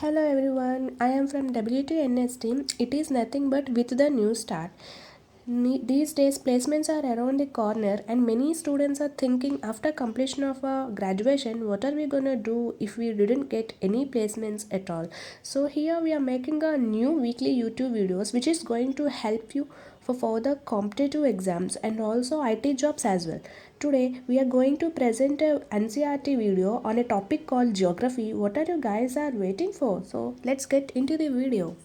Hello everyone, I am from WTNS team. It is nothing but with the new start. These days, placements are around the corner, and many students are thinking after completion of a graduation, what are we gonna do if we didn't get any placements at all? So here we are making a new weekly YouTube videos, which is going to help you for further competitive exams and also IT jobs as well. Today we are going to present a NCRT video on a topic called geography. What are you guys are waiting for? So let's get into the video.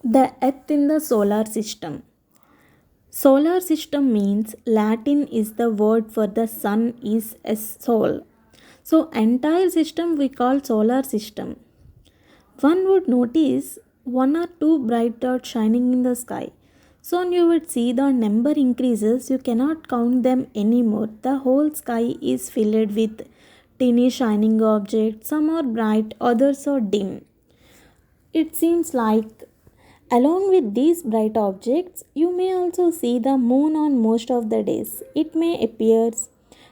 The Earth in the solar system. Solar system means Latin is the word for the sun is a sol. So entire system we call solar system. One would notice one or two bright dots shining in the sky. Soon you would see the number increases, you cannot count them anymore. The whole sky is filled with tiny shining objects. Some are bright, others are dim. It seems like along with these bright objects, you may also see the moon on most of the days. It may appear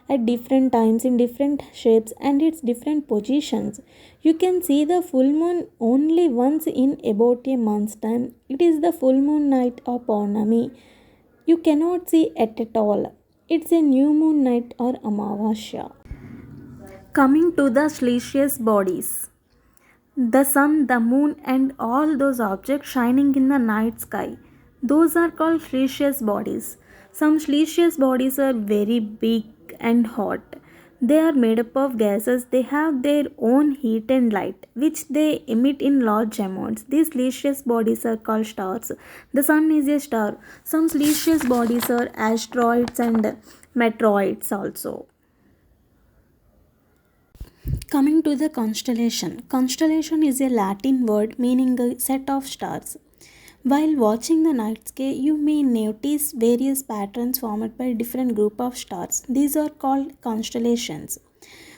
at different times in different shapes and its different positions. You can see the full moon only once in about a month's time. It is the full moon night or Paurnami. You cannot see it at all. It's a new moon night or Amavasya. Coming to the celestial bodies. The sun, the moon, and all those objects shining in the night sky. Those are called celestial bodies. Some celestial bodies are very big and hot. They are made up of gases. They have their own heat and light, which they emit in large amounts. These celestial bodies are called stars. The sun is a star. Some celestial bodies are asteroids and meteoroids also. Coming to the constellation. Constellation is a Latin word meaning a set of stars. While watching the night sky, you may notice various patterns formed by different group of stars. These are called constellations.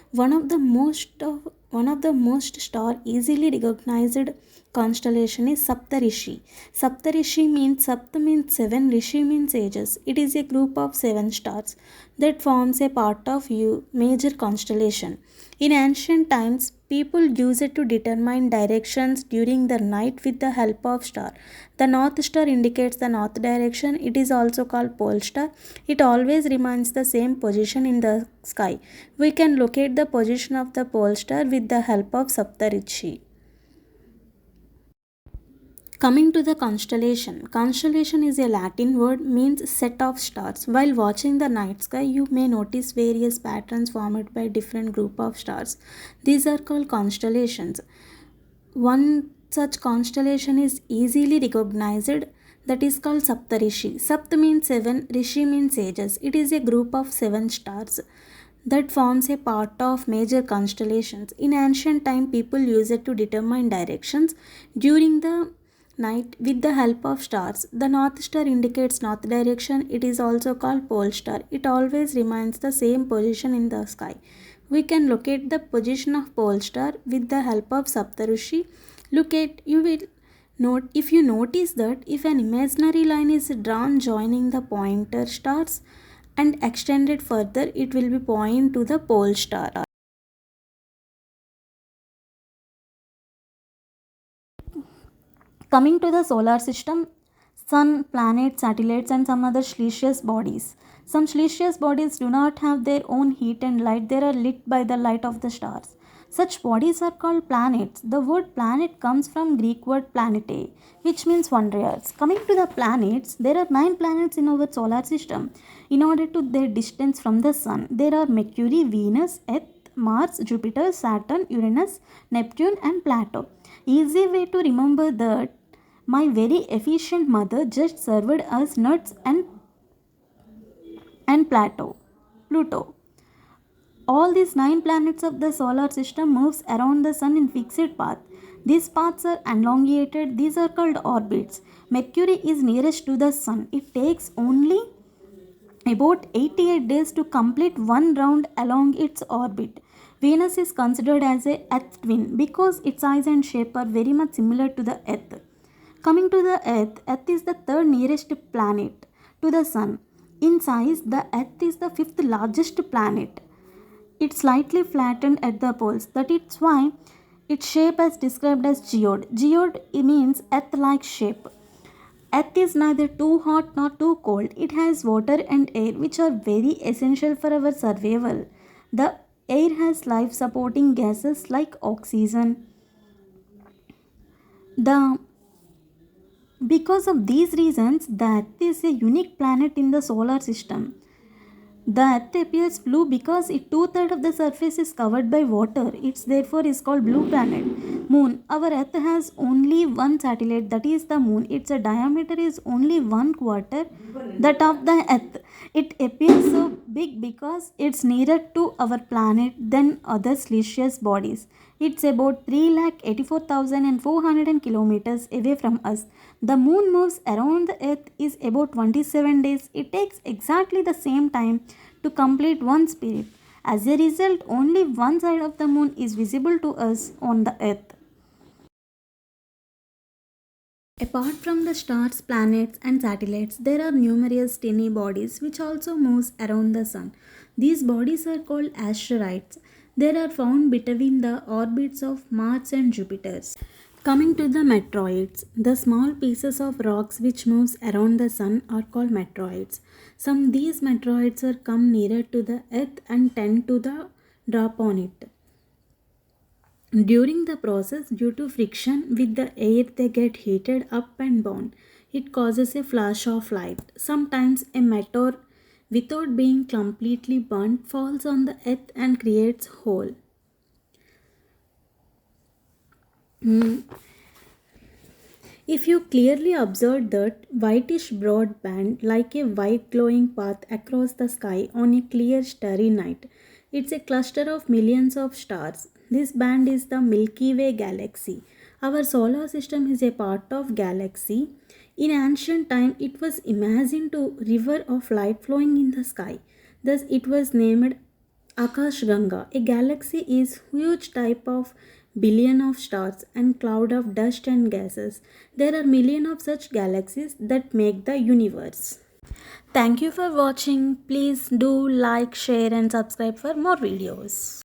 One of the most one of the most star easily recognized constellation is Saptarishi. Saptarishi means Sapt means seven, Rishi means ages. It is a group of seven stars that forms a part of major constellation. In ancient times, people used it to determine directions during the night with the help of star. The north star indicates the north direction. It is also called pole star. It always remains the same position in the sky. We can locate the position of the pole star with the help of Saptarishi. Coming to the constellation. Constellation is a Latin word means set of stars. While watching the night sky, you may notice various patterns formed by different group of stars. These are called constellations. One such constellation is easily recognized, that is called Saptarishi. Sapt means seven, Rishi means ages. It is a group of seven stars that forms a part of major constellations. In ancient time, people used it to determine directions during the night with the help of stars. The north star indicates north direction. It is also called pole star. It always remains the same position in the sky. We can locate the position of pole star with the help of Saptarishi. Look at you will note if you notice that if an imaginary line is drawn joining the pointer stars and extended further, it will be point to the pole star. Coming to the solar system, sun, planets, satellites, and some other celestial bodies. Some celestial bodies do not have their own heat and light, they are lit by the light of the stars. Such bodies are called planets. The word planet comes from Greek word planete, which means wonders. Coming to the planets, there are 9 planets in our solar system. In order to their distance from the sun, there are Mercury, Venus, Earth, Mars, Jupiter, Saturn, Uranus, Neptune, and Pluto. Easy way to remember that my very efficient mother just served us nuts and Pluto. All these 9 planets of the solar system moves around the sun in fixed path. These paths are elongated. These are called orbits. Mercury is nearest to the sun. It takes only about 88 days to complete one round along its orbit. Venus is considered as a Earth twin because its size and shape are very much similar to the Earth. Coming to the Earth, Earth is the third nearest planet to the Sun. In size, the Earth is the fifth largest planet. It's slightly flattened at the poles. That is why its shape is described as geode. Geode means earth-like shape. Earth is neither too hot nor too cold. It has water and air, which are very essential for our survival. The air has life supporting gases like oxygen. The Because of these reasons, the Earth is a unique planet in the solar system. The Earth appears blue because two-thirds of the surface is covered by water. It's therefore is called blue planet. Moon. Our Earth has only one satellite, that is the Moon. Its diameter is only 1/4 that of the Earth. It appears so big because it's nearer to our planet than other celestial bodies. It's about 3,84,400 kilometers away from us. The moon moves around the earth is about 27 days. It takes exactly the same time to complete one spirit. As a result, only one side of the moon is visible to us on the earth. Apart from the stars, planets, and satellites, there are numerous tiny bodies which also moves around the sun. These bodies are called asteroids. They are found between the orbits of Mars and Jupiter. Coming to the meteoroids, the small pieces of rocks which moves around the sun are called meteoroids. Some these meteoroids are come nearer to the earth and tend to the drop on it. During the process, due to friction with the air, they get heated up and burn. It causes a flash of light. Sometimes a meteor, without being completely burnt, falls on the earth and creates hole. If you clearly observe that whitish broad band like a white glowing path across the sky on a clear starry night, it's a cluster of millions of stars. This band is the Milky Way galaxy. Our solar system is a part of galaxy. In ancient time, it was imagined to river of light flowing in the sky. Thus, it was named Akash Ganga. A galaxy is huge type of billion of stars and cloud of dust and gases. There are million of such galaxies that make the universe. Thank you for watching. Please do like, share and subscribe for more videos.